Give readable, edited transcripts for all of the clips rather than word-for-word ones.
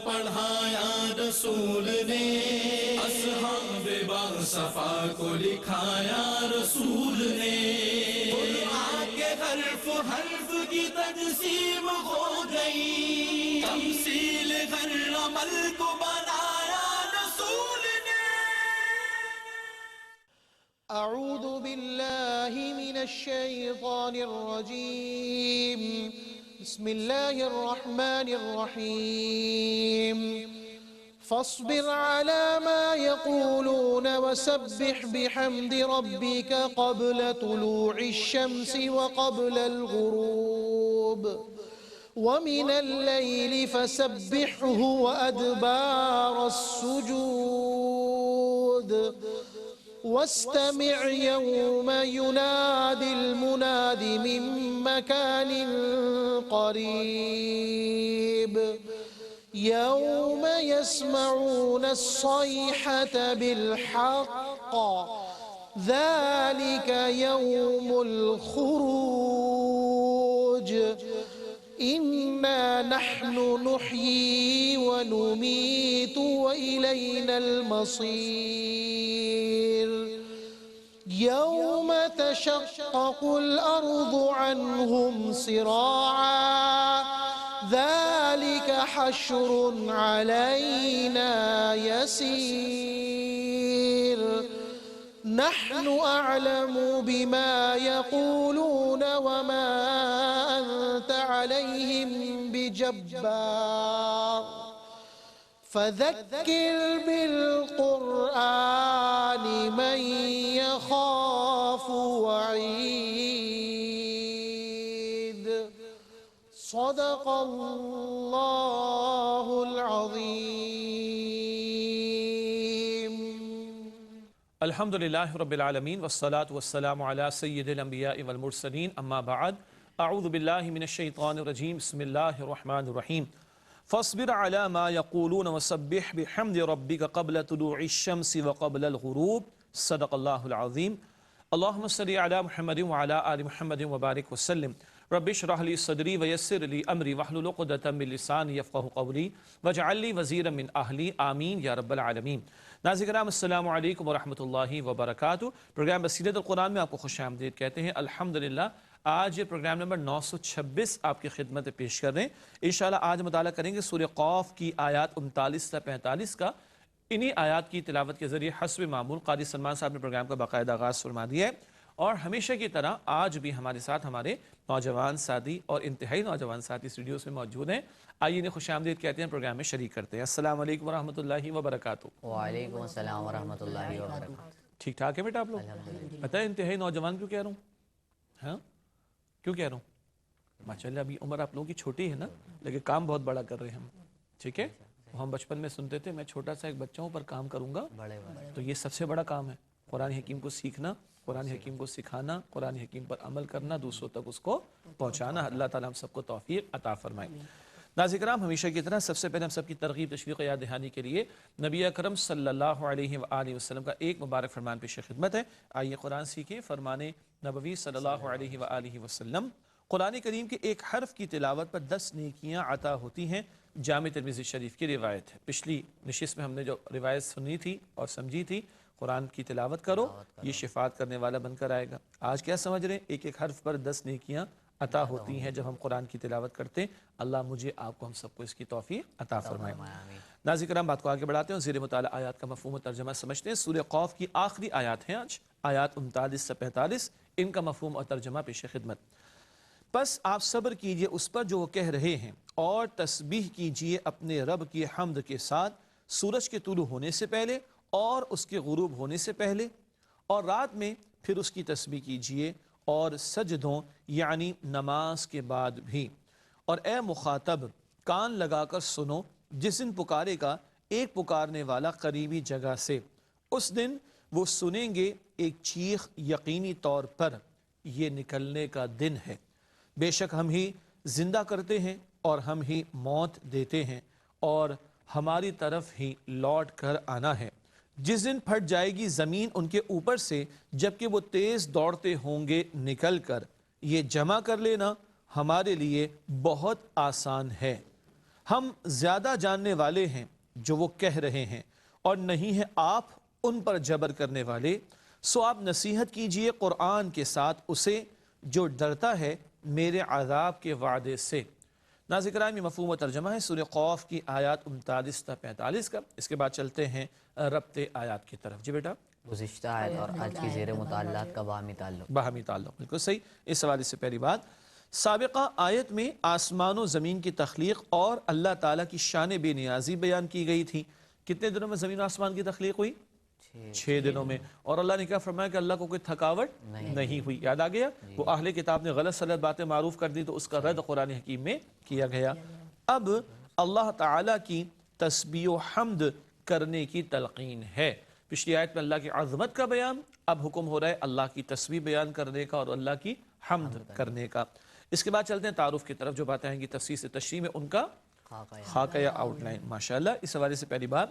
پڑھایا رسول نے، اصحاب باصفا کو لکھایا رسول نے، قرآن کے حرف حرف کی تقسیم ہو گئی، تمثیل ہر عمل کو بنایا رسول نے۔ اعوذ باللہ من الشیطان الرجیم، بسم اللہ الرحمن الرحیم، فاصبر على ما يقولون وسبح بحمد ربك قبل طلوع الشمس وقبل الغروب ومن الليل فسبحه وأدبار السجود واستمع يوم ينادي المناد من مكان قريب يوم يسمعون الصيحة بالحق ذلك يوم الخروج إنا نحن نحيي ونميت وإلينا المصير يوم تشقق الأرض عنهم صراعا ذلك حشر علينا يسير نحن أعلم بما يقولون وما أنت عليهم بجبار فذكر بالقرآن من يخاف وعيد صدق اللہ العظیم۔ الحمدللہ رب العالمین والصلاة والسلام علی سید الانبیاء والمرسلین، اما بعد، اعوذ باللہ من الشیطان الرجیم، بسم اللہ الرحمن الرحیم، فاصبر علی ما یقولون وسبح بحمد ربک قبل طلوع الشمس وقبل الغروب، صدق اللہ العظیم۔ اللہم صلی علی محمد وعلی آل محمد وبارک وسلم، رب اشرح لی صدری ویسر لی امری واحلل عقدۃ من لسانی یفقہوا قولی واجعل لی وزیرا من اہلی، آمین یا رب العالمین۔ ناظرین کرام، السلام علیکم ورحمۃ اللہ وبرکاتہ۔ پروگرام بصیرت القرآن میں آپ کو خوش آمدید کہتے ہیں۔ الحمدللہ آج یہ پروگرام نمبر 926 آپ کی خدمت پیش کر رہے ہیں۔ انشاءاللہ آج مطالعہ کریں گے سورہ قاف کی آیات 39 سے 45 کا۔ انہی آیات کی تلاوت کے ذریعے حسب معمول قاری سلمان صاحب نے پروگرام کا باقاعدہ آغاز فرما دیا ہے، اور ہمیشہ کی طرح آج بھی ہمارے ساتھ ہمارے نوجوان ساتھی اور انتہائی نوجوان ساتھی اسٹوڈیوز میں موجود ہیں۔ آئیے انہیں خوش آمدید کہتے ہیں، پروگرام میں شریک کرتے ہیں۔ السلام علیکم ورحمۃ اللہ وبرکاتہ۔ وعلیکم السلام ورحمۃ اللہ وبرکاتہ۔ ٹھیک ٹھاک ہے بیٹا آپ لوگ؟ پتہ ہے انتہائی نوجوان کیوں کہہ رہا ہوں؟ ہاں کیوں کہہ رہا ہوں؟ ماشاءاللہ ابھی عمر آپ لوگوں کی چھوٹی ہے نا، لیکن کام بہت بڑا کر رہے ہیں ہم، ٹھیک ہے؟ ہم بچپن میں سنتے تھے میں چھوٹا سا ایک بچہ ہوں پر کام کروں گا، تو یہ سب سے بڑا کام ہے، قرآن حکیم کو سیکھنا، قرآن حکیم کو سکھانا، قرآن حکیم پر عمل کرنا، دوسروں تک اس کو پہنچانا۔ اللہ تعالیٰ ہم سب کو توفیق عطا فرمائے۔ ناظرین کرام، ہمیشہ کی طرح سب سے پہلے ہم سب کی ترغیب تشویق یاد دہانی کے لیے نبی اکرم صلی اللہ علیہ وآلہ وسلم کا ایک مبارک فرمان پیش خدمت ہے۔ آئیے قرآن سیکھیں۔ فرمان نبوی صلی اللہ علیہ وآلہ وسلم، قرآن کریم کے ایک حرف کی تلاوت پر 10 نیکیاں عطا ہوتی ہیں۔ جامع ترمذی شریف کی روایت ہے۔ پچھلی نشست میں ہم نے جو روایت سنی تھی اور سمجھی تھی، قرآن کی تلاوت کرو یہ شفاعت کرنے والا بن کر آئے گا۔ آج کیا سمجھ رہے ہیں؟ ایک ایک حرف پر 10 نیکیاں عطا ہوتی ہیں جب ہم قرآن کی تلاوت کرتے ہیں۔ اللہ مجھے آپ کو ہم سب کو اس کی توفیق عطا فرمائے۔ ناظرین کرام، بات کو آگے بڑھاتے ہیں، زیر مطالعہ آیات کا مفہوم و ترجمہ سمجھتے ہیں۔ سورہ قاف کی آخری آیات ہیں آج، آیات 39 سے 45، ان کا مفہوم اور ترجمہ پیش خدمت۔ پس آپ صبر کیجئے اس پر جو وہ کہہ رہے ہیں، اور تسبیح کیجئے اپنے رب کی حمد کے ساتھ سورج کے طلوع ہونے سے پہلے اور اس کے غروب ہونے سے پہلے، اور رات میں پھر اس کی تسبیح کیجئے اور سجدوں یعنی نماز کے بعد بھی۔ اور اے مخاطب، کان لگا کر سنو، جس دن پکارے گا ایک پکارنے والا قریبی جگہ سے، اس دن وہ سنیں گے ایک چیخ، یقینی طور پر یہ نکلنے کا دن ہے۔ بے شک ہم ہی زندہ کرتے ہیں اور ہم ہی موت دیتے ہیں، اور ہماری طرف ہی لوٹ کر آنا ہے۔ جس دن پھٹ جائے گی زمین ان کے اوپر سے، جبکہ وہ تیز دوڑتے ہوں گے نکل کر، یہ جمع کر لینا ہمارے لیے بہت آسان ہے۔ ہم زیادہ جاننے والے ہیں جو وہ کہہ رہے ہیں اور نہیں ہے آپ ان پر جبر کرنے والے، سو آپ نصیحت کیجئے قرآن کے ساتھ اسے جو ڈرتا ہے میرے عذاب کے وعدے سے۔ ناظرین کرام، یہ مفہوم و ترجمہ ہے سورہ قوف کی آیات 39 تا 45 کا۔ اس کے بعد چلتے ہیں ربط آیات کی طرف۔ جی بیٹا، گزشتہ آیت اور آج کی زیر مطالعات کا باہمی تعلق۔ باہمی تعلق، بالکل صحیح۔ اس حوالے سے پہلی بات، سابقہ آیت میں آسمان و زمین کی تخلیق اور اللہ تعالیٰ کی شان بے نیازی بیان کی گئی تھی۔ کتنے دنوں میں زمین و آسمان کی تخلیق ہوئی؟ 6 دنوں میں۔ اور اللہ نے کیا فرمایا کہ اللہ کو کوئی تھکاوٹ نہیں ہوئی۔ یاد آ گیا؟ وہ اہل کتاب نے غلط سلط باتیں معروف کر دی تو اس کا رد قرآن حکیم میں کیا گیا۔ اب اللہ تعالیٰ کی تسبیح و حمد کرنے کی تلقین ہے۔ پچھلی آیت میں اللہ کی عظمت کا بیان، اب حکم ہو رہا ہے اللہ کی تسبیح بیان کرنے کا اور اللہ کی حمد کرنے کا۔ اس کے بعد چلتے ہیں تعارف کی طرف۔ جو باتیں آئیں گی تفسیر سے تشریح میں ان کا خاکہ یا آؤٹ لائن۔ ماشاءاللہ، اس حوالے سے پہلی بات،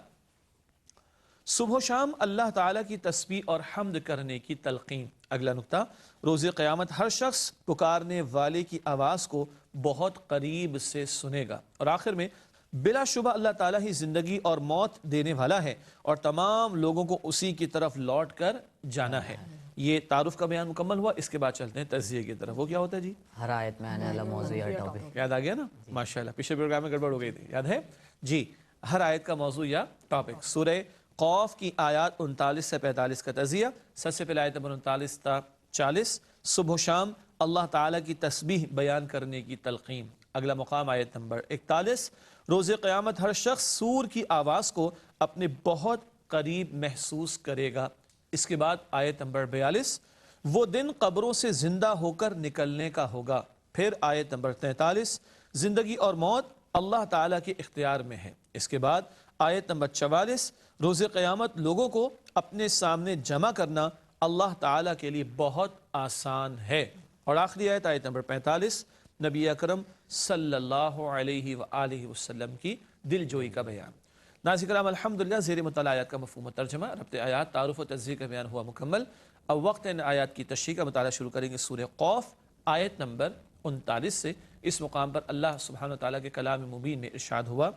صبح و شام اللہ تعالیٰ کی تسبیح اور حمد کرنے کی تلقین۔ اگلا نقطہ، روز قیامت ہر شخص پکارنے والے کی آواز کو بہت قریب سے سنے گا۔ اور آخر میں، بلا شبہ اللہ تعالیٰ ہی زندگی اور موت دینے والا ہے اور تمام لوگوں کو اسی کی طرف لوٹ کر جانا ہے۔ یہ تعارف کا بیان مکمل ہوا۔ اس کے بعد چلتے ہیں تجزیے کی طرف۔ وہ کیا ہوتا ہے جی؟ ہر آیت میں آنے والا موضوع یا ٹاپک۔ یاد آ گیا نا؟ ماشاءاللہ، پچھلے پروگرام میں گڑبڑ ہو گئی تھی، یاد ہے جی؟ ہر آیت کا موضوع یا ٹاپک۔ سورہ قوف کی آیات 39 سے 45 کا تجزیہ۔ سب سے پہلے آیت نمبر 39 تا 40، صبح و شام اللہ تعالیٰ کی تسبیح بیان کرنے کی تلقین۔ اگلا مقام آیت نمبر 41، روز قیامت ہر شخص سور کی آواز کو اپنے بہت قریب محسوس کرے گا۔ اس کے بعد آیت نمبر 42، وہ دن قبروں سے زندہ ہو کر نکلنے کا ہوگا۔ پھر آیت نمبر 43، زندگی اور موت اللہ تعالیٰ کے اختیار میں ہے۔ اس کے بعد آیت نمبر 44، روز قیامت لوگوں کو اپنے سامنے جمع کرنا اللہ تعالیٰ کے لیے بہت آسان ہے۔ اور آخری آیت، آیت نمبر 45، نبی اکرم صلی اللہ علیہ وآلہ وسلم کی دل جوئی کا بیان۔ ناظرین کرام، الحمدللہ زیر مطالعہ آیات کا مفہوم و ترجمہ، ربط آیات، تعارف و تجزیہ کا بیان ہوا مکمل۔ اب وقت ہے ان آیات کی تشریح کا مطالعہ شروع کریں گے سورہ قوف آیت نمبر 39 سے۔ اس مقام پر اللہ سبحانہ وتعالیٰ کے کلام مبین میں ارشاد ہوا،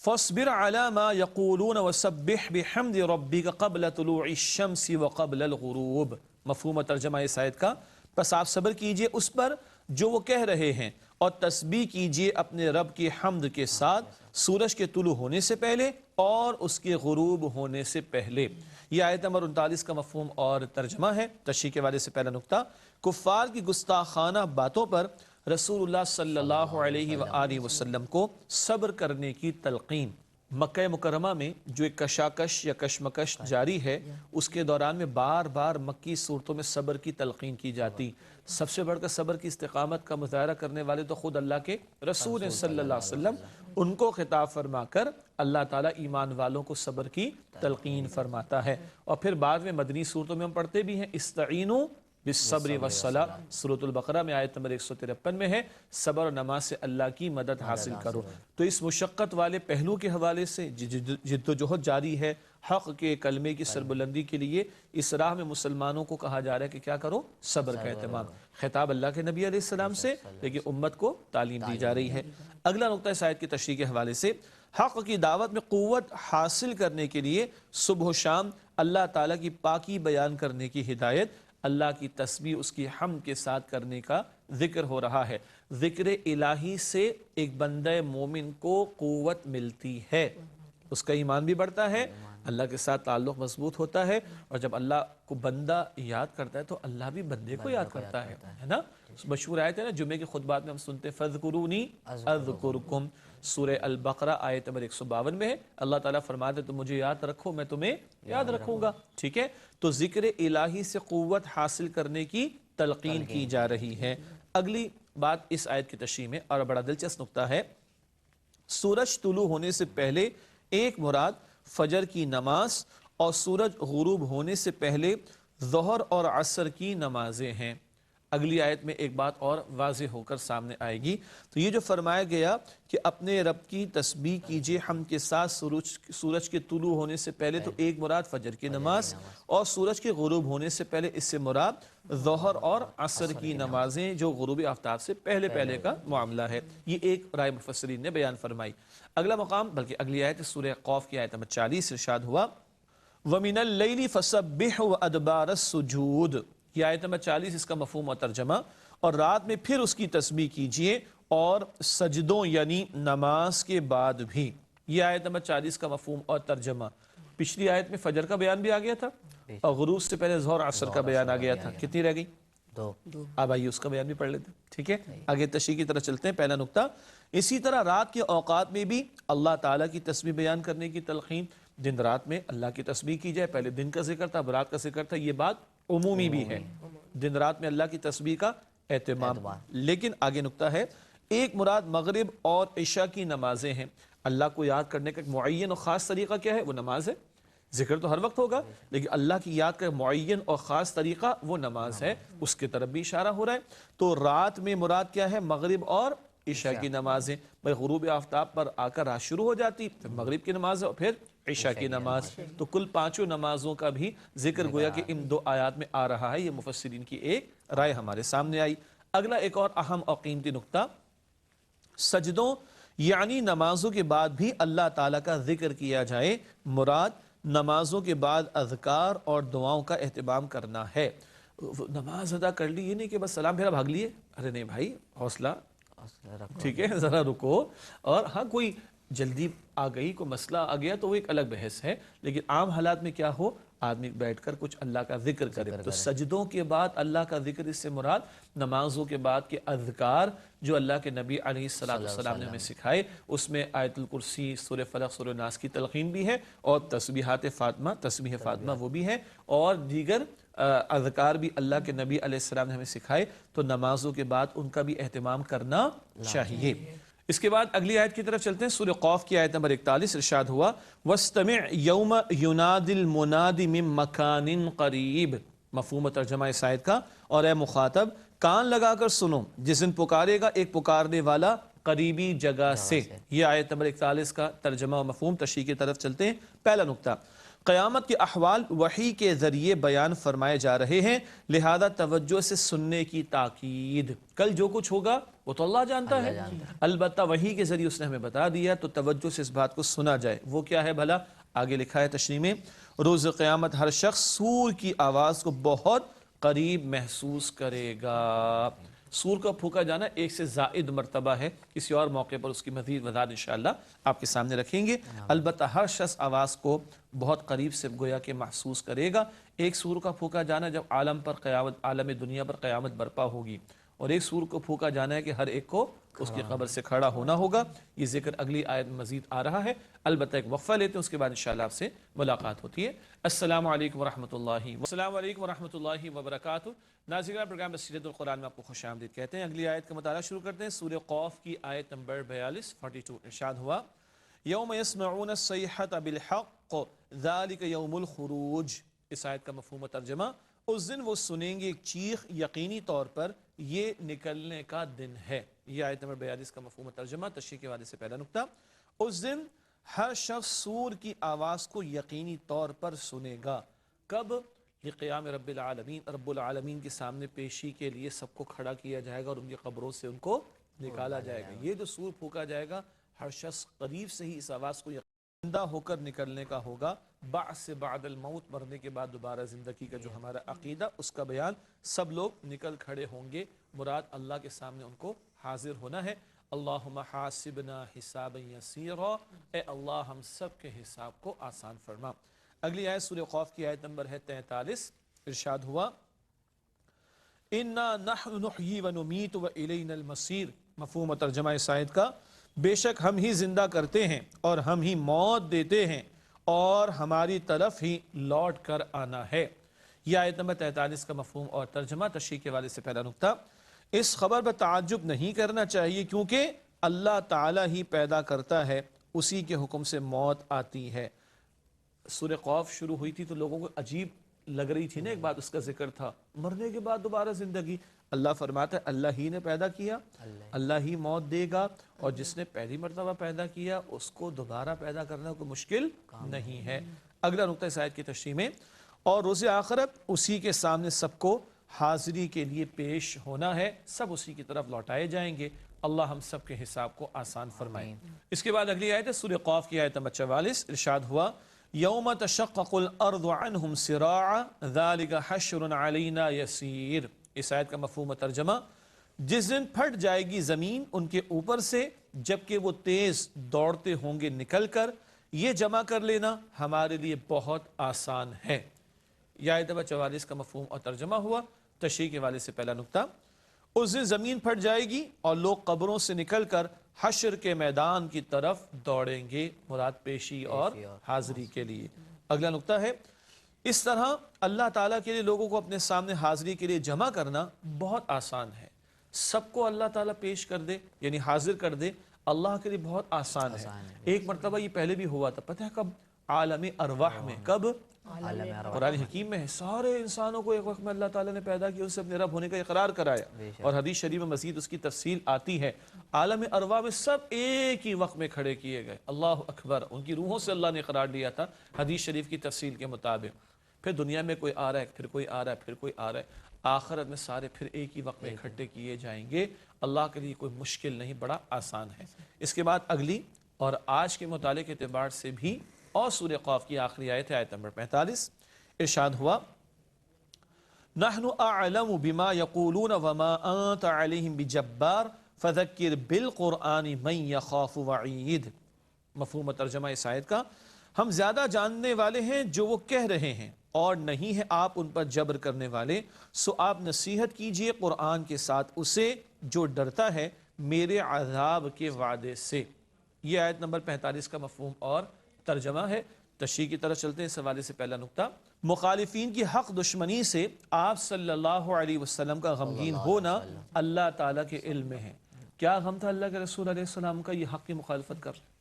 فاصبر علی ما یقولون وسبح بحمد ربک قبل طلوع الشمس وقبل الغروب۔ مفہوم و ترجمہ اس آیت کا، پس آپ صبر کیجئے اس پر جو وہ کہہ رہے ہیں اور تسبیح کیجئے اپنے رب کی حمد کے ساتھ سورج کے طلوع ہونے سے پہلے اور اس کے غروب ہونے سے پہلے۔ یہ آیت نمبر 39 کا مفہوم اور ترجمہ ہے۔ تشریح کے والے سے پہلا نقطہ، کفار کی گستاخانہ باتوں پر رسول اللہ صلی اللہ علیہ وآلہ وسلم کو صبر کرنے کی تلقین۔ مکہ مکرمہ میں جو ایک کشاکش یا کشمکش جاری ہے، اس کے دوران میں بار بار مکی صورتوں میں صبر کی تلقین کی جاتی۔ سب سے بڑھ کر صبر کی استقامت کا مظاہرہ کرنے والے تو خود اللہ کے رسول صلی اللہ علیہ وسلم، ان کو خطاب فرما کر اللہ تعالیٰ ایمان والوں کو صبر کی تلقین فرماتا ہے۔ اور پھر بعد میں مدنی صورتوں میں ہم پڑھتے بھی ہیں، استعینوا بالصبر والصلاۃ، سورۃ البقرہ میں آیت نمبر 153 میں ہے، صبر اور نماز سے اللہ کی مدد حاصل کرو۔ تو اس مشقت والے پہلو کے حوالے سے جد و جہد جاری ہے حق کے کلمے کی سربلندی کے لیے۔ اس راہ میں مسلمانوں کو کہا جا رہا ہے کہ کیا کرو؟ صبر کا اہتمام۔ خطاب اللہ کے نبی علیہ السلام سے، لیکن امت کو تعلیم دی جا رہی ہے۔ اگلا نقطہ اس آیت کی تشریح کے حوالے سے، حق کی دعوت میں قوت حاصل کرنے کے لیے صبح و شام اللہ تعالیٰ کی پاکی بیان کرنے کی ہدایت، اللہ کی تسبیح اس کی حمد کے ساتھ کرنے کا ذکر ہو رہا ہے۔ ذکر الہی سے ایک بندہ مومن کو قوت ملتی ہے، اس کا ایمان بھی بڑھتا ہے، اللہ کے ساتھ تعلق مضبوط ہوتا ہے، اور جب اللہ کو بندہ یاد کرتا ہے تو اللہ بھی بندے کو یاد کرتا ہے نا۔ مشہور آیت ہے نا، جمعے کے خطبات میں ہم سنتے ہیں، فَاذْكُرُونِي أَذْكُرْكُمْ۔ سورہ البقرہ آیت نمبر 152 میں ہے، اللہ تعالیٰ فرماتے تم مجھے یاد رکھو میں تمہیں یاد رکھوں گا۔ ٹھیک ہے، تو ذکر الہی سے قوت حاصل کرنے کی تلقین کی جا رہی ہے۔ اگلی بات اس آیت کی تشریح میں، اور بڑا دلچسپ نقطہ ہے، سورج طلوع ہونے سے پہلے ایک مراد فجر کی نماز اور سورج غروب ہونے سے پہلے ظہر اور عصر کی نمازیں ہیں۔ اگلی آیت میں ایک بات اور واضح ہو کر سامنے آئے گی. تو یہ جو فرمایا گیا کہ اپنے رب کی تسبیح کیجئے ہم کے ساتھ سورج کے طلوع ہونے سے پہلے، تو ایک مراد فجر کی نماز، اور سورج کے غروب ہونے سے پہلے اس سے مراد ظہر اور عصر کی نمازیں جو غروب آفتاب سے پہلے پہلے کا معاملہ ہے. یہ ایک رائے مفسرین نے بیان فرمائی. اگلا مقام بلکہ اگلی آیت سورہ قاف کی آیت نمبر 40 ارشاد ہوا وَمِنَ اللَّيْلِ فَسَبِّحْ وَأَدْبَارَ السُّجُودِ. یہ آیت نمبر 40 اس کا مفہوم اور ترجمہ، اور رات میں پھر اس کی تسبیح کیجئے اور سجدوں یعنی نماز کے بعد بھی. یہ آیت نمبر 40 کا مفہوم اور ترجمہ. پچھلی آیت میں فجر کا بیان بھی آ گیا تھا اور غروب سے پہلے ظہر عصر کا بیان آ گیا تھا. کتنی رہ گئی؟ 2. اب آئیے اس کا بیان بھی پڑھ لیتے ہیں. ٹھیک ہے، آگے تشریح کی طرف چلتے ہیں. پہلا نقطہ، اسی طرح رات کے اوقات میں بھی اللہ تعالیٰ کی تسبیح بیان کرنے کی تلقین. دن رات میں اللہ کی تسبیح کی جائے. پہلے دن کا ذکر تھا، اب رات کا ذکر تھا. یہ بات عمومی بھی ہے، دن رات میں اللہ کی تسبیح کا اہتمام. لیکن آگے نقطہ ہے، ایک مراد مغرب اور عشاء کی نمازیں ہیں. اللہ کو یاد کرنے کا ایک معین اور خاص طریقہ کیا ہے؟ وہ نماز ہے. ذکر تو ہر وقت ہوگا لیکن اللہ کی یاد کا معین اور خاص طریقہ وہ نماز ہے. اس کی طرف بھی اشارہ ہو رہا ہے. تو رات میں مراد کیا ہے؟ مغرب اور عشاء کی نمازیں. بھائی غروب آفتاب پر آ کر رات شروع ہو جاتی، پھر مغرب کی نماز اور پھر عشاء کی نماز. تو کل 5 نمازوں کا بھی ذکر گویا کہ ان 2 آیات میں آ رہا ہے. یہ مفسرین کی ایک رائے ہمارے سامنے آئی. اگلا ایک اور اہم اور قیمتی نقطہ، سجدوں یعنی نمازوں کے بعد بھی اللہ تعالیٰ کا ذکر کیا جائے. مراد نمازوں کے بعد اذکار اور دعاؤں کا اہتمام کرنا ہے. نماز ادا کر لی، یہ نہیں کہ بس سلام پھیرا بھاگ لیے. ارے نہیں بھائی، حوصلہ، ٹھیک ہے، ذرا رکو. اور ہاں کوئی جلدی آ گئی، کوئی مسئلہ آ گیا تو وہ ایک الگ بحث ہے. لیکن عام حالات میں کیا ہو، آدمی بیٹھ کر کچھ اللہ کا ذکر کرے. تو سجدوں کے بعد اللہ کا ذکر، اس سے مراد نمازوں کے بعد کے اذکار جو اللہ کے نبی علیہ السلام نے ہمیں سکھائے. اس میں آیت الکرسی، سورہ فلق، سورہ ناس کی تلقین بھی ہے، اور تسبیحات فاطمہ، تسبیح فاطمہ وہ بھی ہے، اور دیگر اذکار بھی اللہ کے نبی علیہ السلام نے ہمیں سکھائے. تو نمازوں کے بعد ان کا بھی اہتمام کرنا چاہیے. اس کے بعد اگلی آیت کی طرف چلتے ہیں. سورہ قاف کی آیت نمبر 41 ارشاد ہوا وَاسْتَمِعْ يَوْمَ يُنَادِ الْمُنَادِ مِن مَكَانٍ قَرِيبٍ. مفہوم ترجمہ اس آیت کا، اور اے مخاطب کان لگا کر سنو جس دن پکارے گا ایک پکارنے والا قریبی جگہ سے. یہ آیت نمبر 41 کا ترجمہ و مفہوم. تشریح کی طرف چلتے ہیں. پہلا نقطہ، قیامت کے احوال وحی کے ذریعے بیان فرمائے جا رہے ہیں، لہذا توجہ سے سننے کی تاکید. کل جو کچھ ہوگا وہ تو اللہ جانتا ہے، البتہ وحی کے ذریعے اس نے ہمیں بتا دیا، تو توجہ سے اس بات کو سنا جائے. وہ کیا ہے بھلا؟ آگے لکھا ہے تشریح میں، روز قیامت ہر شخص سور کی آواز کو بہت قریب محسوس کرے گا. سور کا پھونکا جانا ایک سے زائد مرتبہ ہے. کسی اور موقع پر اس کی مزید وضاحت انشاءاللہ آپ کے سامنے رکھیں گے. البتہ ہر شخص آواز کو بہت قریب سے گویا کہ محسوس کرے گا. ایک سور کا پھونکا جانا جب عالم دنیا پر قیامت برپا ہوگی، اور ایک سور کو پھونکا جانا ہے کہ ہر ایک کو اس کی قبر سے کھڑا ہونا ہوگا. یہ ذکر اگلی آیت میں مزید آ رہا ہے. البتہ ایک وقفہ لیتے ہیں، اس کے بعد انشاءاللہ آپ سے ملاقات ہوتی ہے. السلام علیکم ورحمۃ اللہ وبرکاتہ. ناظرین، پروگرام بصیرت القرآن میں آپ کو خوش آمدید کہتے ہیں. اگلی آیت کا مطالعہ شروع کرتے ہیں. سورہ قاف کی آیت نمبر 42 ارشاد ہوا یوم یسمعون الصیحۃ بالحق ذلک یوم الخروج. اس آیت کا مفہوم و ترجمہ، اس دن وہ سنیں گے ایک چیخ، یقینی طور پر یہ نکلنے کا دن ہے. یہ آیت نمبر 42 کا مفہوم و ترجمہ. تشریح کے حوالے سے پہلا نقطہ، اس دن ہر شخص سور کی آواز کو یقینی طور پر سنے گا. کب؟ لقیام رب العالمین، رب العالمین کے سامنے پیشی کے لیے سب کو کھڑا کیا جائے گا اور ان کی قبروں سے ان کو نکالا جائے گا. یہ جو سور پھونکا جائے گا، ہر شخص قریب سے ہی اس آواز کو زندہ ہو کر نکلنے کا ہوگا. بعث بعد الموت، مرنے کے بعد دوبارہ زندگی کا جو ہمارا عقیدہ، اس کا بیان. سب لوگ نکل کھڑے ہوں گے. مراد اللہ کے سامنے ان کو حاضر ہونا ہے. اللہم حاسبنا حسابا یسیرا، اے اللہ ہم سب کے حساب کو آسان فرما. اگلی آیت سورہ قاف کی آیت نمبر ہے 43. ارشاد ہوا انا نحن نحیی ونمیت والینا المصیر. مفہوم و ترجمہ اس آیت کا، بے شک ہم ہی زندہ کرتے ہیں اور ہم ہی موت دیتے ہیں اور ہماری طرف ہی لوٹ کر آنا ہے. یہ آیت نمبر 43 کا مفہوم اور ترجمہ. تشریح کے والے سے پہلا نقطہ، اس خبر پر تعجب نہیں کرنا چاہیے کیونکہ اللہ تعالی ہی پیدا کرتا ہے، اسی کے حکم سے موت آتی ہے. سورہ قاف شروع ہوئی تھی تو لوگوں کو عجیب لگ رہی تھی نا ایک بات، اس کا ذکر تھا مرنے کے بعد دوبارہ زندگی. اللہ فرماتا ہے اللہ ہی نے پیدا کیا، اللہ ہی موت دے گا، اور جس نے پہلی مرتبہ پیدا کیا اس کو دوبارہ پیدا کرنا کوئی مشکل نہیں ہے. اگلا نقطہ اس آیت کی تشریح میں، اور روز آخرت اسی کے سامنے سب کو حاضری کے لیے پیش ہونا ہے، سب اسی کی طرف لوٹائے جائیں گے. اللہ ہم سب کے حساب کو آسان فرمائے. اس کے بعد اگلی آیت ہے سورہ قاف کی آیت نمبر 44. ارشاد ہوا یوم تشقق الارض عنہم سراعا ذالک حشر علینا یسیر. اس آیت کا مفہوم و ترجمہ، جس دن پھٹ جائے گی زمین ان کے اوپر سے جبکہ وہ تیز دوڑتے ہوں گے نکل کر، یہ جمع کر لینا ہمارے لیے بہت آسان ہے. یہ آیت نمبر 44 کا مفہوم اور ترجمہ ہوا. تشریح کے والے سے پہلا نقطہ، اس دن زمین پھٹ جائے گی اور لوگ قبروں سے نکل کر حشر کے میدان کی طرف دوڑیں گے، مراد پیشی اور حاضری کے لیے. اگلا نقطہ ہے، اس طرح اللہ تعالیٰ کے لیے لوگوں کو اپنے سامنے حاضری کے لیے جمع کرنا بہت آسان ہے. سب کو اللہ تعالیٰ پیش کر دے یعنی حاضر کر دے، اللہ کے لیے بہت آسان ہے. ایک مرتبہ یہ پہلے بھی ہوا تھا، پتہ ہے کب؟ عالم ارواح میں. کب؟ قرآن حکیم میں ہے سارے انسانوں کو ایک وقت میں اللہ تعالیٰ نے پیدا کیا، اسے اپنے رب ہونے کا اقرار کرایا، اور حدیث شریف میں مزید اس کی تفصیل آتی ہے. عالم ارواح میں سب ایک ہی وقت میں کھڑے کیے گئے. اللہ اکبر، ان کی روحوں سے اللہ نے اقرار دیا تھا حدیث شریف کی تفصیل کے مطابق. پھر دنیا میں کوئی آ رہا ہے، پھر کوئی آ رہا ہے، پھر کوئی آ رہا ہے، آخرت میں سارے پھر ایک ہی وقت میں اکٹھے کیے جائیں گے. اللہ کے لیے کوئی مشکل نہیں، بڑا آسان ہے. اس کے بعد اگلی اور آج کے مطالعے کے اعتبار سے بھی اور سورہ قاف کی آخری آیت ہے، آیت نمبر 45. ارشاد ہوا نحن اعلم بما یقولون وما انت علیہم بجبار فذکر بالقرآن من یخاف وعید. مفہوم و ترجمہ اس آیت کا، ہم زیادہ جاننے والے ہیں جو وہ کہہ رہے ہیں اور نہیں ہے آپ ان پر جبر کرنے والے، سو آپ نصیحت کیجئے قرآن کے ساتھ اسے جو ڈرتا ہے میرے عذاب کے وعدے سے. یہ آیت نمبر 45 کا مفہوم اور ترجمہ ہے. تشریح کی طرف چلتے ہیں. اس حوالے سے پہلا نقطہ، مخالفین کی حق دشمنی سے آپ صلی اللہ علیہ وسلم کا غمگین ہونا اللہ تعالیٰ کے علم میں ہے. کیا غم تھا اللہ کے رسول علیہ السلام کا؟ یہ حق کی مخالفت کر رہے،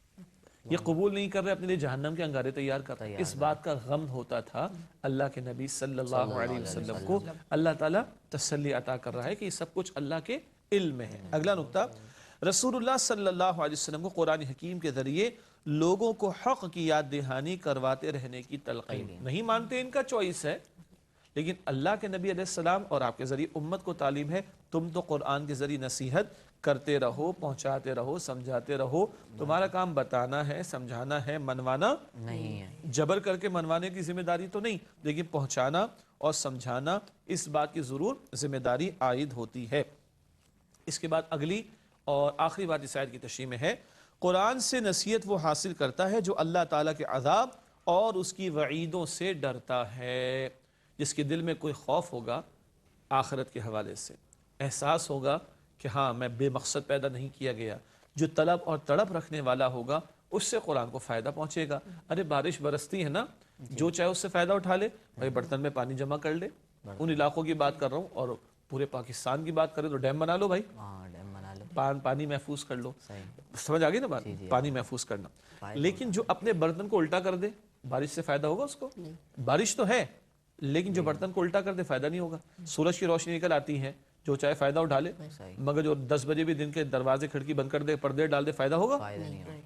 یہ قبول نہیں کر رہے، اپنے لیے جہنم کے انگارے تیار کر رہے. اس بات کا غم ہوتا تھا اللہ کے نبی صلی اللہ علیہ وسلم کو. اللہ تعالیٰ تسلی عطا کر رہا ہے کہ یہ سب کچھ اللہ کے علم میں ہے. اگلا نقطہ، رسول اللہ صلی اللہ علیہ وسلم کو قرآن حکیم کے ذریعے لوگوں کو حق کی یاد دہانی کرواتے رہنے کی تلقین. نہیں مانتے، ان کا چوائس ہے، لیکن اللہ کے نبی علیہ السلام اور آپ کے ذریعے امت کو تعلیم ہے تم تو قرآن کے ذریعے نصیحت کرتے رہو، پہنچاتے رہو، سمجھاتے رہو. تمہارا کام بتانا ہے، سمجھانا ہے، منوانا نہیں ہے. جبر کر کے منوانے کی ذمہ داری تو نہیں، لیکن پہنچانا اور سمجھانا اس بات کی ضرور ذمہ داری عائد ہوتی ہے. اس کے بعد اگلی اور آخری بات اس آیت کی تشریح میں ہے، قرآن سے نصیحت وہ حاصل کرتا ہے جو اللہ تعالیٰ کے عذاب اور اس کی وعیدوں سے ڈرتا ہے. جس کے دل میں کوئی خوف ہوگا آخرت کے حوالے سے، احساس ہوگا کہ ہاں میں بے مقصد پیدا نہیں کیا گیا، جو طلب اور تڑپ رکھنے والا ہوگا اس سے قرآن کو فائدہ پہنچے گا. ارے بارش برستی ہے نا، جو چاہے اس سے فائدہ اٹھا لے. بھائی برتن میں پانی جمع کر لے. ان علاقوں کی بات کر رہا ہوں، اور پورے پاکستان کی بات کریں تو ڈیم بنا لو بھائی، پانی محفوظ کر لو. سمجھ آ گئی نا بات؟ پانی محفوظ کرنا. لیکن جو اپنے برتن کو الٹا کر دے، بارش سے فائدہ ہوگا اس کو؟ بارش تو ہے لیکن جو برتن کو الٹا کر دے فائدہ نہیں ہوگا. سورج کی روشنی نکل آتی ہے، جو چاہے فائدہ اٹھا لے، مگر جو 10 بجے بھی دن کے دروازے کھڑکی بند کر دے، پردے ڈال دے، فائدہ ہوگا؟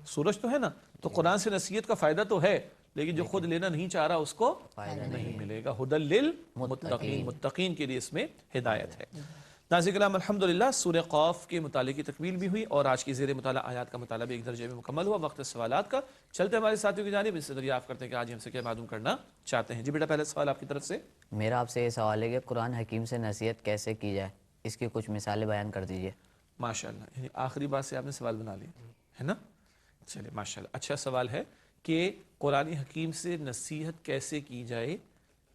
سورج تو ہے نا. تو قرآن سے نصیحت کا فائدہ تو ہے، لیکن جو خود لینا نہیں چاہ رہا اس کو نہیں ملے گا. ہدی للمتقین، متقین کے لیے اس میں ہدایت ہے. ناظرین کرام، الحمدللہ سورہ قاف کے مطالعے کی تکمیل بھی ہوئی اور آج کی زیر مطالعہ آیات کا مطالعہ بھی ایک درجے میں مکمل ہوا. وقت سوالات کا چلتے ہمارے ساتھیوں کی جانب، اس سے دریافت کرتے ہیں کہ آج ہم سے کیا معلوم کرنا چاہتے ہیں. جی بیٹا، پہلا سوال آپ کی طرف سے. میرا آپ سے یہ سوال ہے کہ قرآن حکیم سے نصیحت کیسے کی جائے، اس کی کچھ مثالیں بیان کر دیجئے. ماشاءاللہ، یعنی آخری بات سے آپ نے سوال بنا لیا ہے نا. چلے ماشاءاللہ، اچھا سوال ہے کہ قرآن حکیم سے نصیحت کیسے کی جائے،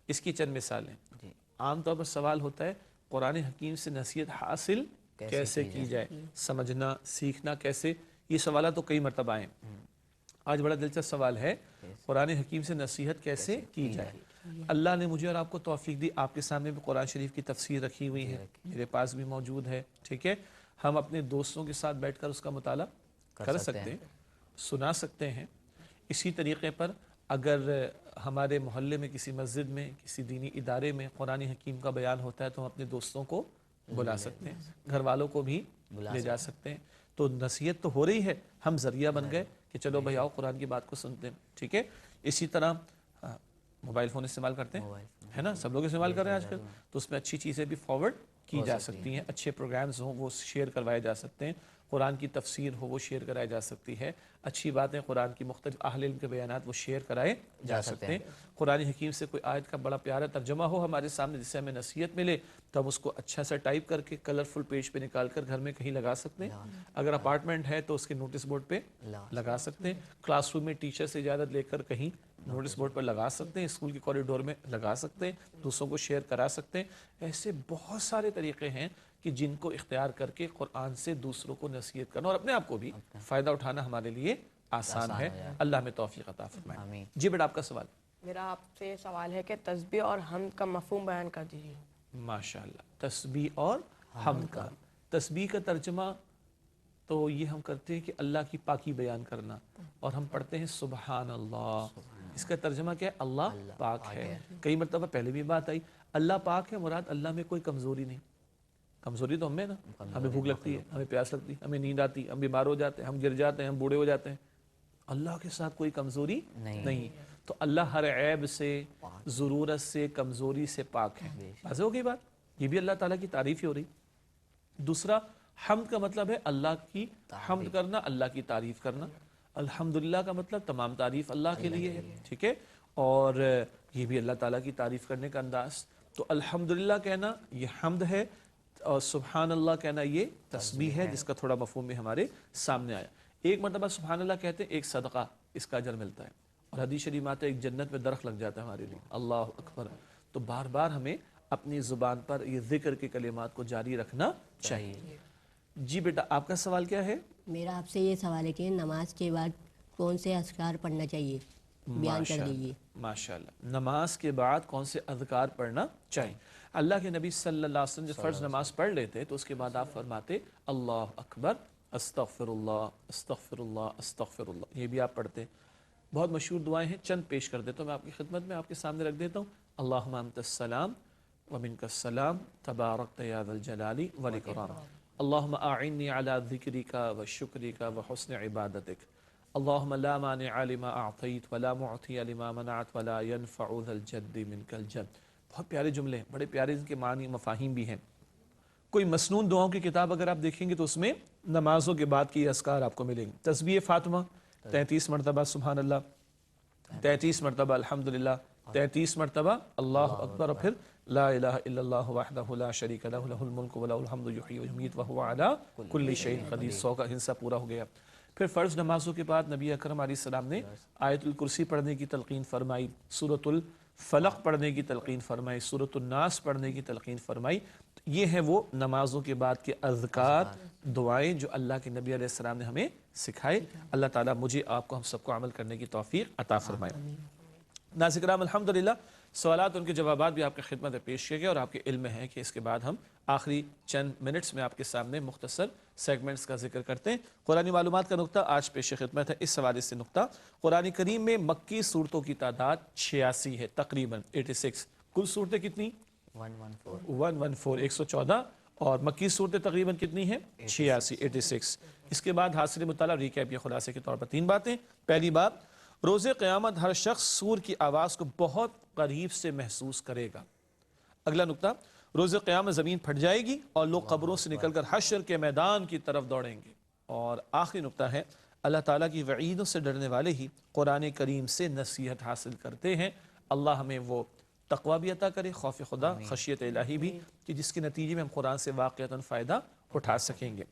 اس کی چند مثالیں. عام طور پر سوال ہوتا ہے قرآن حکیم سے نصیحت حاصل کیسے کی جائے، سمجھنا سیکھنا کیسے. یہ سوالات تو کئی مرتبہ آئے. آج بڑا دلچسپ سوال ہے، قرآن حکیم سے نصیحت کیسے کی جائے. اللہ نے مجھے اور آپ کو توفیق دی، آپ کے سامنے بھی قرآن شریف کی تفسیر رکھی ہوئی ہے، میرے پاس بھی موجود ہے. ٹھیک ہے، ہم اپنے دوستوں کے ساتھ بیٹھ کر اس کا مطالعہ کر سکتے ہیں، سنا سکتے ہیں. اسی طریقے پر اگر ہمارے محلے میں کسی مسجد میں کسی دینی ادارے میں قرآن حکیم کا بیان ہوتا ہے تو ہم اپنے دوستوں کو بلا سکتے ہیں, گھر والوں کو بھی لے جا سکتے ہیں. تو نصیحت تو ہو رہی ہے, ہم ذریعہ بن گئے کہ چلو بھائی آؤ قرآن کی بات کو سنتے ہیں. ٹھیک ہے. اسی طرح موبائل فون استعمال کرتے ہیں, ہے نا, سب لوگ استعمال کر رہے ہیں آج کل, تو اس میں اچھی چیزیں بھی فارورڈ کی جا سکتی ہیں, اچھے پروگرامز ہوں وہ شیئر کروائے جا سکتے ہیں, قرآن کی تفسیر ہو وہ شیئر کرائی جا سکتی ہے, اچھی باتیں قرآن کی مختلف اہل علم کے بیانات وہ شیئر کرائے جا سکتے ہیں. قرآن حکیم سے کوئی آیت کا بڑا پیارا ترجمہ ہو ہمارے سامنے جس سے ہمیں نصیحت ملے تو ہم اس کو اچھا سا ٹائپ کر کے کلرفل پیج پہ نکال کر گھر میں کہیں لگا سکتے ہیں. اگر اپارٹمنٹ ہے تو اس کے نوٹس بورڈ پہ لگا سکتے ہیں, کلاس روم میں ٹیچر سے اجازت لے کر کہیں نوٹس بورڈ پر لگا سکتے ہیں, اسکول کے کوریڈور میں لگا سکتے ہیں, دوسروں کو شیئر کرا سکتے ہیں. ایسے بہت سارے طریقے ہیں کہ جن کو اختیار کر کے قرآن سے دوسروں کو نصیحت کرنا اور اپنے آپ کو بھی فائدہ اٹھانا ہمارے لیے آسان ہے. اللہ میں توفیق عطا فرمائے. جی بیٹا آپ کا سوال. میرا آپ سے یہ سوال ہے کہ تسبیح اور حمد کا مفہوم بیان کر دیجیے. ماشاءاللہ. تسبیح اور حمد کا, تسبیح کا ترجمہ تو یہ ہم کرتے ہیں کہ اللہ کی پاکی بیان کرنا, اور ہم پڑھتے ہیں سبحان اللہ. اس کا ترجمہ کیا ہے؟ اللہ پاک ہے. کئی مرتبہ پہلے بھی بات آئی, اللہ پاک ہے مراد اللہ میں کوئی کمزوری نہیں. کمزوری تو ہمیں نا, ہمیں بھوک لگتی ہے, ہمیں پیاس لگتی ہے, ہمیں نیند آتی ہے, ہم بیمار ہو جاتے ہیں, ہم گر جاتے ہیں, ہم بوڑھے ہو جاتے ہیں. اللہ کے ساتھ کوئی کمزوری نہیں. تو اللہ ہر عیب سے, ضرورت سے, کمزوری سے پاک ہے. واضح ہو گئی بات, یہ بھی اللہ تعالیٰ کی تعریف ہی ہو رہی. دوسرا حمد کا مطلب ہے اللہ کی حمد کرنا, اللہ کی تعریف کرنا. الحمدللہ کا مطلب تمام تعریف اللہ کے لیے ہے. ٹھیک ہے. اور یہ بھی اللہ تعالیٰ کی تعریف کرنے کا انداز. تو الحمدللہ کہنا یہ حمد ہے, اور سبحان اللہ کہنا یہ تسبیح ہے, جس کا تھوڑا مفہوم بھی ہمارے سامنے آیا. ایک مرتبہ سبحان اللہ کہتے ہیں, ایک صدقہ اس کا اجر ملتا ہے, اور حدیث شریف میں آتا ہے ایک جنت میں درخت لگ جاتا ہے ہمارے لیے. اللہ اکبر. تو بار بار ہمیں اپنی زبان پر یہ ذکر کے کلمات کو جاری رکھنا چاہیے. جی بیٹا آپ کا سوال کیا ہے؟ میرا آپ سے یہ سوال ہے کہ نماز کے بعد کون سے اذکار پڑھنا چاہیے, بیان کر دیجیے. ماشاءاللہ. نماز کے بعد کون سے اذکار پڑھنا چاہیے؟ اللہ کے نبی صلی اللہ علیہ وسلم جب فرض نماز پڑھ لیتے تو اس کے بعد آپ فرماتے اللہ اکبر, استغفر اللہ, استغفر اللہ, استغفر اللہ. یہ بھی آپ پڑھتے. بہت مشہور دعائیں ہیں, چند پیش کر دیتا ہوں میں آپ کی خدمت میں, آپ کے سامنے رکھ دیتا ہوں. اللہم انت السلام ومنک السلام تبارکت یا ذا الجلال والاکرام. اللہم اعنی علی ذکرک وشکرک وحسن عبادتک. اللہم لا مانع لما اعطیت ولا معطی لما منعت ولا ينفع ذا الجد منک الجد. بہت پیارے جملے ہیں, بڑے پیارے ان کے معنی مفاہیم بھی ہیں. کوئی مسنون دعاؤں کی کتاب اگر آپ دیکھیں گے تو اس میں نمازوں کے بعد کی اذکار آپ کو ملیں گے. تسبیح فاطمہ 33 مرتبہ سبحان اللہ, 33 مرتبہ الحمدللہ, 33 مرتبہ اللہ اکبر, اور پھر لا الہ الا اللہ وحدہ لا شریک لہ لہ الملک ولہ الحمد یحیی ویمیت وہو علی کل شیء قدیر. 100 کا حصہ پورا ہو گیا. پھر فرض نمازوں کے بعد نبی اکرم علیہ السلام نے آیت الکرسی پڑھنے کی تلقین فرمائی, سورۃ الفلق پڑھنے کی تلقین فرمائی, سورۃ الناس پڑھنے کی تلقین فرمائی. یہ ہیں وہ نمازوں کے بعد کے اذکار, دعائیں جو اللہ کے نبی علیہ السلام نے ہمیں سکھائے. اللہ تعالیٰ مجھے آپ کو ہم سب کو عمل کرنے کی توفیق عطا فرمائے. ناظرین کرام الحمدللہ سوالات ان کے جوابات بھی آپ کی خدمت میں پیش کیے گئے, اور آپ کے علم میں ہے کہ اس کے بعد ہم آخری چند منٹس میں آپ کے سامنے مختصر سیگمنٹس کا ذکر کرتے ہیں. قرآنی معلومات کا نقطہ آج پیش خدمت ہے. اس حوالے سے نقطہ, قرآن کریم میں مکی صورتوں کی تعداد 86 ہے تقریباً 86. کل صورتیں کتنی؟ 114 114, اور مکی صورتیں تقریباً کتنی ہیں؟ 86 86. اس کے بعد حاصل مطالعہ ریکیپ یا خلاصے کے طور پر 3 باتیں. پہلی بات, روز قیامت ہر شخص سور کی آواز کو بہت قریب سے محسوس کرے گا. اگلا نقطہ, روز قیامت زمین پھٹ جائے گی اور لوگ قبروں سے نکل کر حشر کے میدان کی طرف دوڑیں گے. اور آخری نقطہ ہے, اللہ تعالیٰ کی وعیدوں سے ڈرنے والے ہی قرآن کریم سے نصیحت حاصل کرتے ہیں. اللہ ہمیں وہ تقوی بھی عطا کرے, خوف خدا, خشیت الہی بھی, کہ جس کے نتیجے میں ہم قرآن سے واقعتاً فائدہ اٹھا سکیں گے.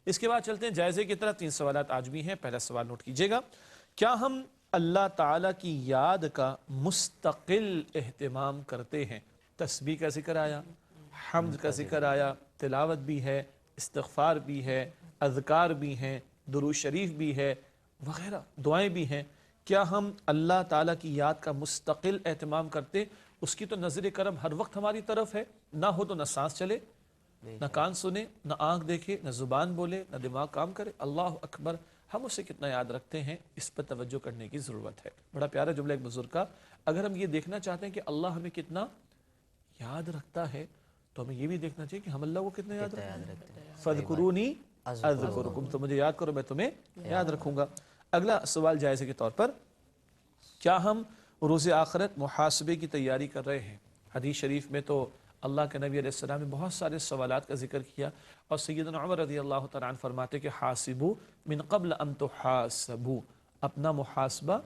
اس کے بعد چلتے ہیں جائزے کی طرح. 3 سوالات آج بھی ہیں. پہلا سوال نوٹ کیجئے گا, کیا ہم اللہ تعالیٰ کی یاد کا مستقل اہتمام کرتے ہیں؟ تسبیح کا ذکر آیا, حمد کا ذکر آیا, تلاوت بھی ہے, استغفار بھی ہے, اذکار بھی ہیں, درود شریف بھی ہے, وغیرہ دعائیں بھی ہیں. کیا ہم اللہ تعالیٰ کی یاد کا مستقل اہتمام کرتے؟ اس کی تو نظر کرم ہر وقت ہماری طرف ہے. نہ ہو تو نہ سانس چلے, نہ کان سنے, نہ آنکھ دیکھے, نہ زبان بولے, نہ دماغ کام کرے. اللہ اکبر, ہم اسے کتنا یاد رکھتے ہیں، اس پر توجہ کرنے کی ضرورت ہے۔ بڑا پیارا جملہ ایک بزرگ کا، اگر ہم یہ دیکھنا چاہتے ہیں کہ اللہ ہمیں کتنا یاد رکھتا ہے تو ہمیں یہ بھی دیکھنا چاہیے کہ ہم اللہ کو کتنا یاد رکھتے ہیں۔ فَاذْكُرُونِي اذکرکم، تو مجھے یاد کرو میں تمہیں یاد رکھوں گا۔ اگلا سوال جائزے کے طور پر، کیا ہم روز آخرت محاسبے کی تیاری کر رہے ہیں؟ حدیث شریف میں تو اللہ کے نبی علیہ السلام نے بہت سارے سوالات کا ذکر کیا، اور سیدنا عمر رضی اللہ تعالیٰ عنہ فرماتے کہ حاسبو من قبل ان تحاسبو، اپنا محاسبہ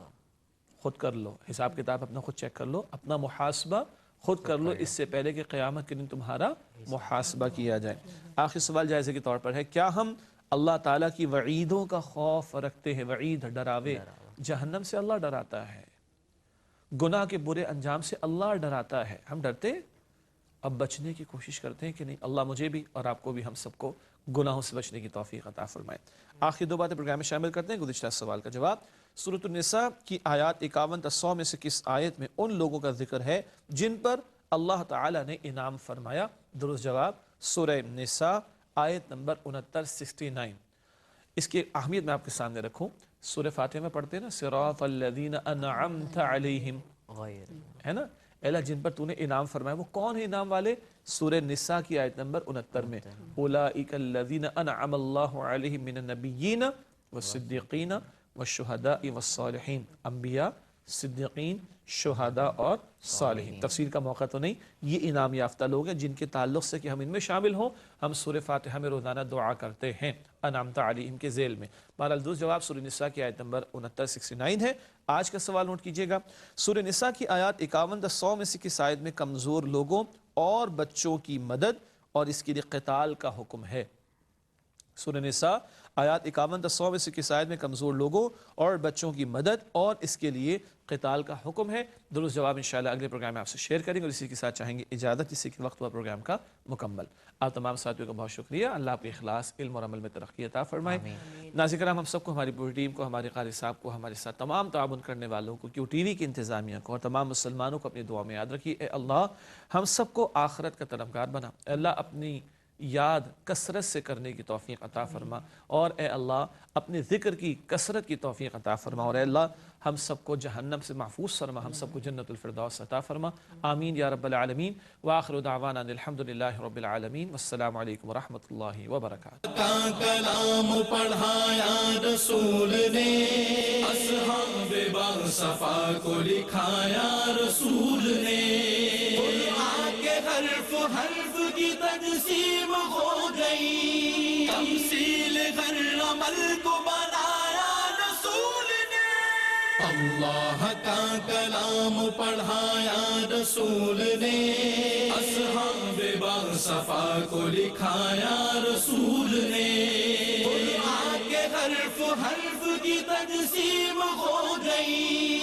خود کر لو، حساب کتاب اپنا خود چیک کر لو، اپنا محاسبہ خود کر لو، اس سے پہلے کہ قیامت کے دن تمہارا محاسبہ کیا جائے۔ آخری سوال جائزے کے طور پر ہے، کیا ہم اللہ تعالیٰ کی وعیدوں کا خوف رکھتے ہیں؟ وعید ڈراوے، جہنم سے اللہ ڈراتا ہے، گناہ کے برے انجام سے اللہ ڈراتا ہے، ہم ڈرتے اب بچنے کی کوشش کرتے ہیں کہ نہیں؟ اللہ مجھے بھی اور آپ کو بھی، ہم سب کو گناہوں سے بچنے کی توفیق عطا فرمائے۔ آخری دو باتیں پروگرام میں شامل کرتے ہیں، گزشتہ سوال کا جواب۔ سورۃ النساء کی آیات 51 تا 100 میں سے کس آیت میں ان لوگوں کا ذکر ہے جن پر اللہ تعالیٰ نے انعام فرمایا؟ درست جواب سورہ نساء آیت نمبر 69۔ اس کی اہمیت میں آپ کے سامنے رکھوں، سورہ فاتحہ میں پڑھتے ہیں نا، صراط الذین انعمت علیہم، ہے نا، اللہ جن پر تو نے انعام فرمایا، وہ کون ہے انعام والے؟ سورہ نساء کی آیت نمبر 69 میں، اولئک الذین انعم اللہ علیہم من النبیین والصدیقین والشہداء والصالحین، انبیاء، صدیقین، شہداء اور صالحین۔ تفسیر کا موقع تو نہیں، یہ انعام یافتہ لوگ ہیں جن کے تعلق سے کہ ہم ان میں شامل ہوں، ہم سورہ فاتحہ میں روزانہ دعا کرتے ہیں انعمت علیہم کے ذیل میں۔ بہرحال درست جواب سورہ نساء کی آیت نمبر 69 ہے۔ آج کا سوال نوٹ کیجئے گا، سورہ نساء کی آیات 51 تا 100 میں سے کس آیت میں کمزور لوگوں اور بچوں کی مدد اور اس کے لیے قتال کا حکم ہے؟ سورہ نساء آیات 51 تا 100 میں سے کس آیت میں کمزور لوگوں اور بچوں کی مدد اور اس کے لیے قتال کا حکم ہے؟ درست جواب انشاءاللہ اگلے پروگرام میں آپ سے شیئر کریں گے، اور اسی کے ساتھ چاہیں گے اجازت، اسی کے وقت ہوا پروگرام کا مکمل۔ آپ تمام ساتھیوں کا بہت شکریہ، اللہ آپ کے اخلاص، علم اور عمل میں ترقی عطا فرمائے۔ ناظرین کرام، ہم سب کو، ہماری پوری ٹیم کو، ہمارے قاری صاحب کو، ہمارے ساتھ تمام تعاون کرنے والوں کو، کیو ٹی وی کی انتظامیہ کو اور تمام مسلمانوں کو اپنی دعا میں یاد رکھیے۔ اے اللہ ہم سب کو آخرت کا طلبگار بنا، اے اللہ اپنی یاد کثرت سے کرنے کی توفیق عطا فرما، اور اے اللہ اپنے ذکر کی کثرت کی توفیق عطا فرما، اور اے اللہ ہم سب کو جہنم سے محفوظ فرما، ہم سب کو جنت الفردوس عطا فرما، آمین یا رب العالمین۔ وآخر دعوانا الحمدللہ رب العالمین، والسلام علیکم ورحمۃ اللہ وبرکاتہ۔ کا کلام پڑھایا رسول نے، اصحاب باصفا کو لکھایا رسول نے، قرآن کے حرف حرف کی تقسیم ہو گئی، تمثیل ہر عمل کو بنایا رسول نے، اللہ کا کلام پڑھایا رسول نے، اصحاب باصفا کو لکھایا رسول نے، قرآن کے حرف حرف کی تقسیم ہو گئی۔